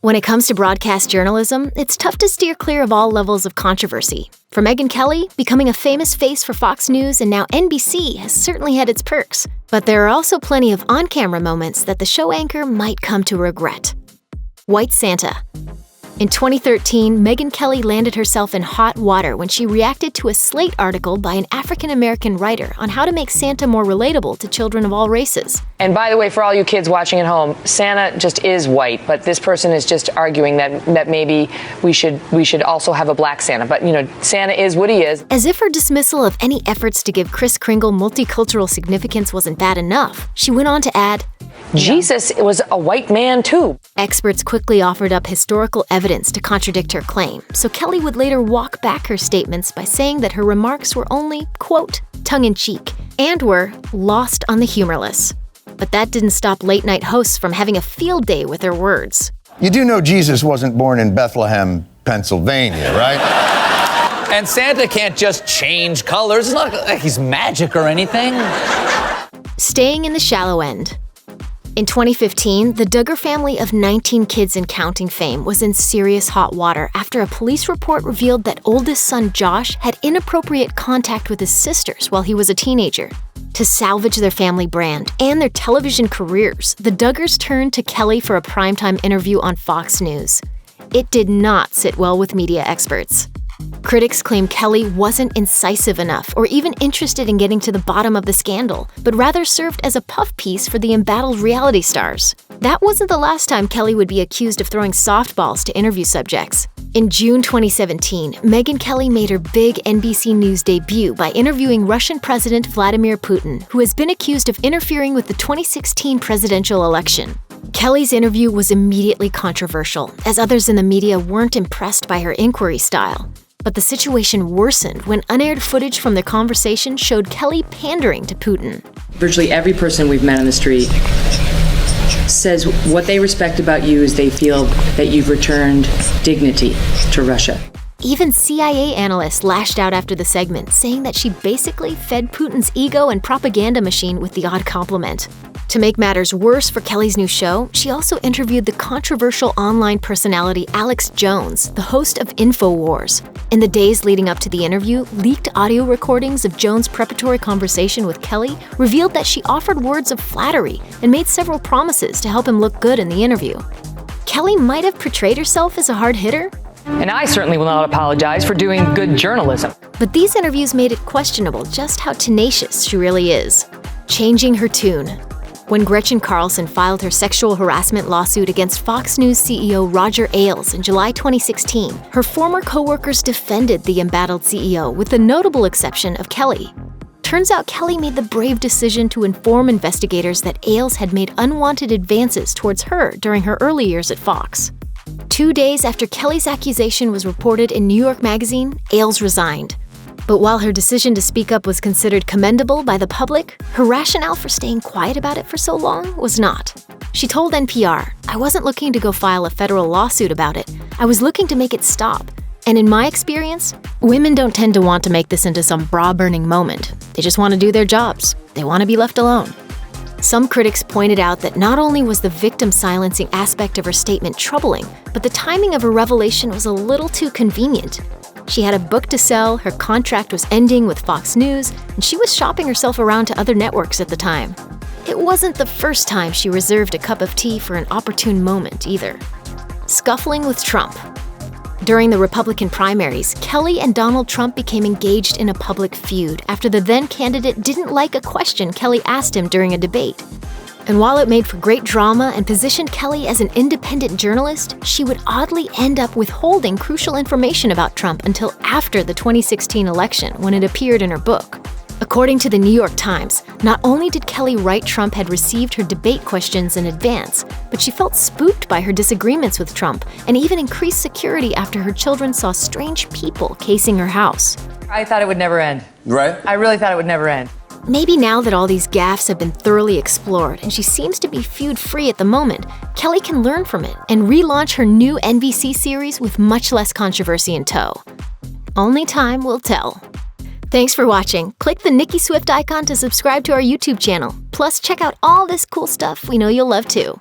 When it comes to broadcast journalism, it's tough to steer clear of all levels of controversy. For Megyn Kelly, becoming a famous face for Fox News and now NBC has certainly had its perks. But there are also plenty of on-camera moments that the show anchor might come to regret. White Santa. In 2013, Megyn Kelly landed herself in hot water when she reacted to a Slate article by an African-American writer on how to make Santa more relatable to children of all races. And by the way, for all you kids watching at home, Santa just is white, but this person is just arguing that maybe we should also have a black Santa. But, Santa is what he is. As if her dismissal of any efforts to give Kris Kringle multicultural significance wasn't bad enough, she went on to add, Jesus was a white man, too. Experts quickly offered up historical evidence to contradict her claim, so Kelly would later walk back her statements by saying that her remarks were only, quote, tongue-in-cheek, and were lost on the humorless. But that didn't stop late-night hosts from having a field day with her words. You do know Jesus wasn't born in Bethlehem, Pennsylvania, right? And Santa can't just change colors. It's not like he's magic or anything. Staying in the shallow end. In 2015, the Duggar family of 19 kids and counting fame was in serious hot water after a police report revealed that oldest son Josh had inappropriate contact with his sisters while he was a teenager. To salvage their family brand and their television careers, the Duggars turned to Kelly for a primetime interview on Fox News. It did not sit well with media experts. Critics claim Kelly wasn't incisive enough or even interested in getting to the bottom of the scandal, but rather served as a puff piece for the embattled reality stars. That wasn't the last time Kelly would be accused of throwing softballs to interview subjects. In June 2017, Megyn Kelly made her big NBC News debut by interviewing Russian President Vladimir Putin, who has been accused of interfering with the 2016 presidential election. Kelly's interview was immediately controversial, as others in the media weren't impressed by her inquiry style. But the situation worsened when unaired footage from their conversation showed Kelly pandering to Putin. Virtually every person we've met on the street says what they respect about you is they feel that you've returned dignity to Russia. Even CIA analysts lashed out after the segment, saying that she basically fed Putin's ego and propaganda machine with the odd compliment. To make matters worse for Kelly's new show, she also interviewed the controversial online personality Alex Jones, the host of InfoWars. In the days leading up to the interview, leaked audio recordings of Jones' preparatory conversation with Kelly revealed that she offered words of flattery and made several promises to help him look good in the interview. Kelly might have portrayed herself as a hard hitter, And I certainly will not apologize for doing good journalism. but these interviews made it questionable just how tenacious she really is. Changing her tune. When Gretchen Carlson filed her sexual harassment lawsuit against Fox News CEO Roger Ailes in July 2016, her former co-workers defended the embattled CEO with the notable exception of Kelly. Turns out Kelly made the brave decision to inform investigators that Ailes had made unwanted advances towards her during her early years at Fox. 2 days after Kelly's accusation was reported in New York Magazine, Ailes resigned. But while her decision to speak up was considered commendable by the public, her rationale for staying quiet about it for so long was not. She told NPR, "I wasn't looking to go file a federal lawsuit about it. I was looking to make it stop. And in my experience, women don't tend to want to make this into some bra-burning moment. They just want to do their jobs. They want to be left alone." Some critics pointed out that not only was the victim silencing aspect of her statement troubling, but the timing of her revelation was a little too convenient. She had a book to sell, her contract was ending with Fox News, and she was shopping herself around to other networks at the time. It wasn't the first time she reserved a cup of tea for an opportune moment, either. Scuffling with Trump. During the Republican primaries, Kelly and Donald Trump became engaged in a public feud after the then-candidate didn't like a question Kelly asked him during a debate. And while it made for great drama and positioned Kelly as an independent journalist, she would oddly end up withholding crucial information about Trump until after the 2016 election, when it appeared in her book. According to the New York Times, not only did Kelly write Trump had received her debate questions in advance, but she felt spooked by her disagreements with Trump and even increased security after her children saw strange people casing her house. I thought it would never end. Right? I really thought it would never end. Maybe now that all these gaffes have been thoroughly explored and she seems to be feud-free at the moment, Kelly can learn from it and relaunch her new NBC series with much less controversy in tow. Only time will tell. Thanks for watching. Click the Nicki Swift icon to subscribe to our YouTube channel. Plus, check out all this cool stuff we know you'll love too.